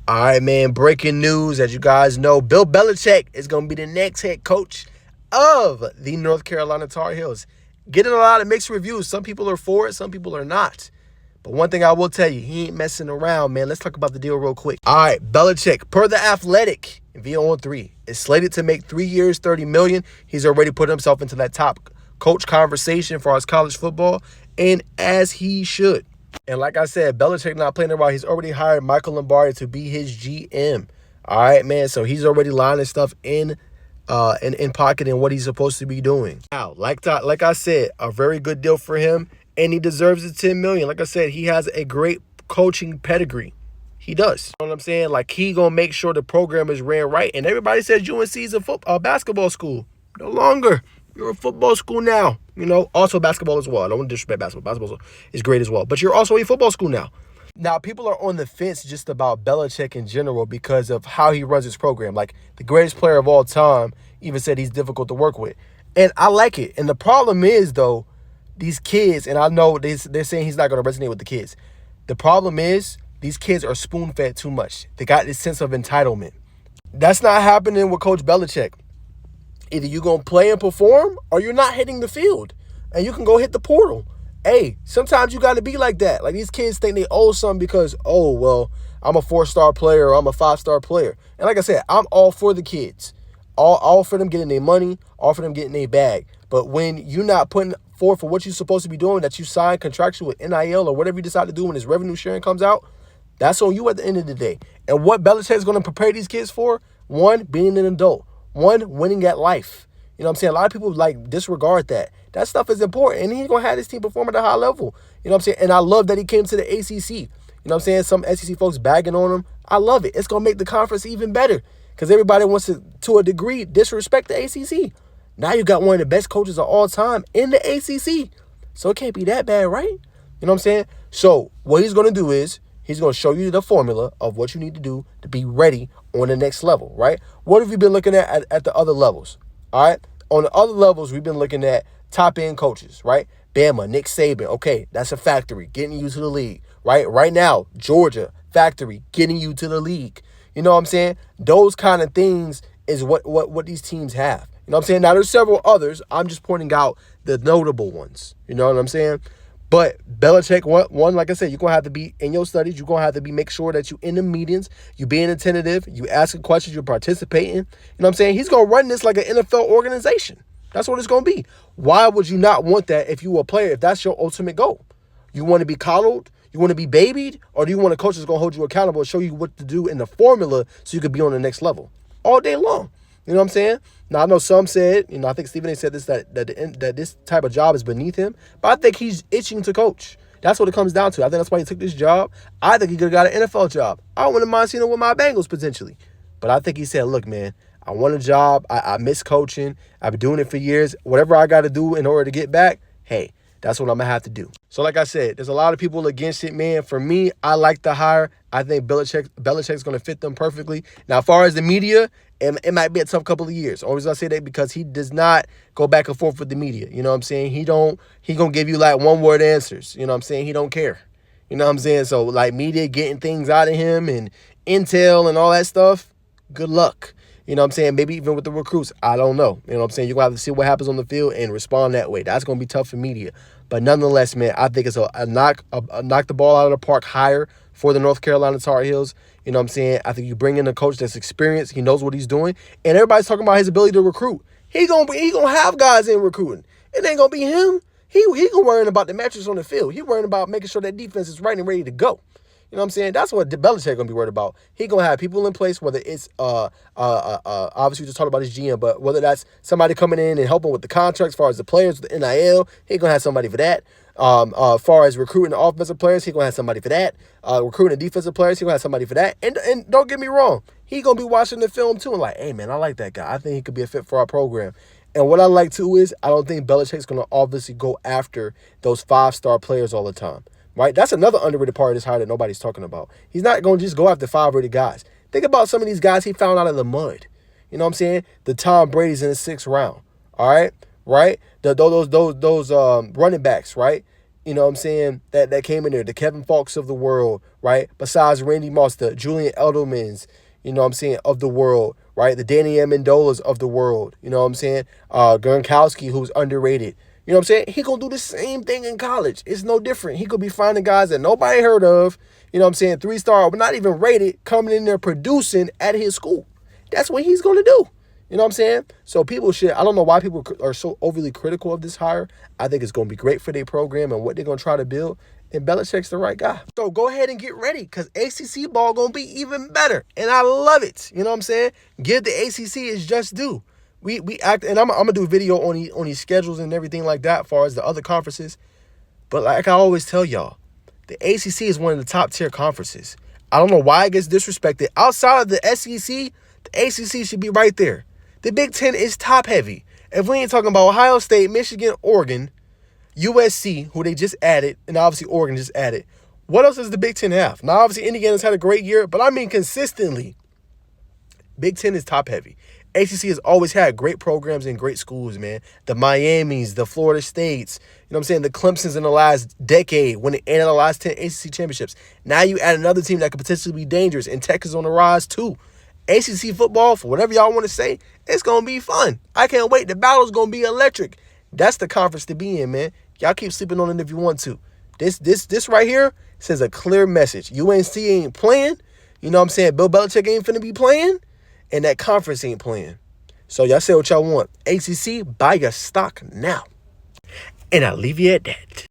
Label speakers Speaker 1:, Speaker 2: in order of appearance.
Speaker 1: All right, man, breaking news. As you guys know, Bill Belichick is going to be the next head coach of the North Carolina Tar Heels. Getting a lot of mixed reviews. Some people are for it, some people are not. But one thing I will tell you, he ain't messing around, man. Let's talk about the deal real quick. All right, Belichick, per The Athletic, VO3, is slated to make 3 years, $30 million. He's already put himself into that top coach conversation for his college football, and as he should. And like I said, Belichick not playing around. He's already hired Michael Lombardi to be his GM. All right, man. So he's already lining stuff in pocket and what he's supposed to be doing. Now, like I said, a very good deal for him, and he deserves the $10 million. Like I said, he has a great coaching pedigree. He does. You know what I'm saying? Like, he gonna make sure the program is ran right. And everybody says UNC is a basketball school. No longer. You're a football school now. You know, also basketball as well. I don't want to disrespect basketball. Basketball is great as well. But you're also a football school now. Now, people are on the fence just about Belichick in general because of how he runs his program. Like, the greatest player of all time even said he's difficult to work with. And I like it. And the problem is, though, these kids, and I know they're saying he's not going to resonate with the kids. The problem is these kids are spoon-fed too much. They got this sense of entitlement. That's not happening with Coach Belichick. Either you're going to play and perform or you're not hitting the field. And you can go hit the portal. Hey, sometimes you got to be like that. Like, these kids think they owe something because, oh, well, I'm a 4-star player or I'm a 5-star player. And like I said, I'm all for the kids. All for them getting their money, all for them getting their bag. But when you're not putting forth for what you're supposed to be doing, that you sign contractual with NIL or whatever you decide to do when this revenue sharing comes out, that's on you at the end of the day. And what Belichick is going to prepare these kids for, one, being an adult. One, winning at life. You know what I'm saying? A lot of people disregard that. That stuff is important. And he's going to have his team perform at a high level. You know what I'm saying? And I love that he came to the ACC. You know what I'm saying? Some SEC folks bagging on him. I love it. It's going to make the conference even better. Because everybody wants to a degree, disrespect the ACC. Now you got one of the best coaches of all time in the ACC. So it can't be that bad, right? You know what I'm saying? So what he's going to do is he's going to show you the formula of what you need to do to be ready on the next level, right? What have you been looking at the other levels, all right? On the other levels, we've been looking at top-end coaches, right? Bama, Nick Saban, okay, that's a factory, getting you to the league, right? Right now, Georgia, factory, getting you to the league. You know what I'm saying? Those kind of things is what these teams have. You know what I'm saying? Now, there's several others. I'm just pointing out the notable ones. You know what I'm saying? But Belichick, one, like I said, you're going to have to be in your studies. You're going to have to make sure that you in the meetings, you being attentive, you asking questions, you're participating. You know what I'm saying? He's going to run this like an NFL organization. That's what it's going to be. Why would you not want that if you were a player, if that's your ultimate goal? You want to be coddled? You want to be babied? Or do you want a coach that's going to hold you accountable and show you what to do in the formula so you could be on the next level all day long? You know what I'm saying? Now, I know some said, I think Stephen A. said this, that this type of job is beneath him. But I think he's itching to coach. That's what it comes down to. I think that's why he took this job. I think he could have got an NFL job. I wouldn't mind seeing him with my Bengals potentially. But I think he said, look, man, I want a job. I miss coaching. I've been doing it for years. Whatever I got to do in order to get back, hey, that's what I'm going to have to do. So like I said, there's a lot of people against it, man. For me, I like the hire. I think Belichick's going to fit them perfectly. Now, as far as the media, it might be a tough couple of years. Always I say that because he does not go back and forth with the media. You know what I'm saying? He going to give you like one-word answers. You know what I'm saying? He don't care. You know what I'm saying? So like media getting things out of him and intel and all that stuff, good luck. You know what I'm saying? Maybe even with the recruits. I don't know. You know what I'm saying? You're going to have to see what happens on the field and respond that way. That's going to be tough for media. But nonetheless, man, I think it's a knock the ball out of the park hire for the North Carolina Tar Heels. You know what I'm saying? I think you bring in a coach that's experienced. He knows what he's doing. And everybody's talking about his ability to recruit. He gonna have guys in recruiting. It ain't going to be him. He gonna worrying about the metrics on the field. He worrying about making sure that defense is right and ready to go. You know what I'm saying? That's what Belichick going to be worried about. He going to have people in place, whether it's, obviously we just talked about his GM, but whether that's somebody coming in and helping with the contracts, as far as the players, the NIL, he going to have somebody for that. As far as recruiting the offensive players, he going to have somebody for that. Recruiting the defensive players, he going to have somebody for that. And don't get me wrong, he going to be watching the film too and like, hey, man, I like that guy. I think he could be a fit for our program. And what I like too is I don't think Belichick's going to obviously go after those 5-star players all the time. Right? That's another underrated part of this hire that nobody's talking about. He's not going to just go after 5-rated guys. Think about some of these guys he found out of the mud. You know what I'm saying? The Tom Brady's in the 6th round. All right? Right? Those running backs, right? you know what I'm saying, that came in there, the Kevin Falks of the world, right? Besides Randy Moss, the Julian Edelmans, you know what I'm saying, of the world, right? The Danny Amendolas of the world, you know what I'm saying? Gronkowski, who's underrated. You know what I'm saying? He gonna do the same thing in college. It's no different. He could be finding guys that nobody heard of, you know what I'm saying, 3-star, but not even rated, coming in there producing at his school. That's what he's gonna do. You know what I'm saying? So people should, I don't know why people are so overly critical of this hire. I think it's going to be great for their program and what they're going to try to build. And Belichick's the right guy. So go ahead and get ready because ACC ball going to be even better. And I love it. You know what I'm saying? Give the ACC its just due. We act, and I'm going to do a video on these schedules and everything like that as far as the other conferences. But like I always tell y'all, the ACC is one of the top tier conferences. I don't know why it gets disrespected. Outside of the SEC, the ACC should be right there. The Big Ten is top heavy. If we ain't talking about Ohio State, Michigan, Oregon, USC, who they just added, and obviously Oregon just added, what else does the Big Ten have? Now, obviously, Indiana's had a great year, but I mean consistently, Big Ten is top heavy. ACC has always had great programs and great schools, man. The Miamis, the Florida States, you know what I'm saying, the Clemsons in the last decade, when and in the last 10 ACC championships. Now you add another team that could potentially be dangerous, and Texas on the rise too. ACC football, for whatever y'all want to say, it's going to be fun. I can't wait. The battle's going to be electric. That's the conference to be in, man. Y'all keep sleeping on it if you want to. This right here sends a clear message. UNC ain't playing. You know what I'm saying? Bill Belichick ain't finna be playing. And that conference ain't playing. So y'all say what y'all want. ACC, buy your stock now. And I'll leave you at that.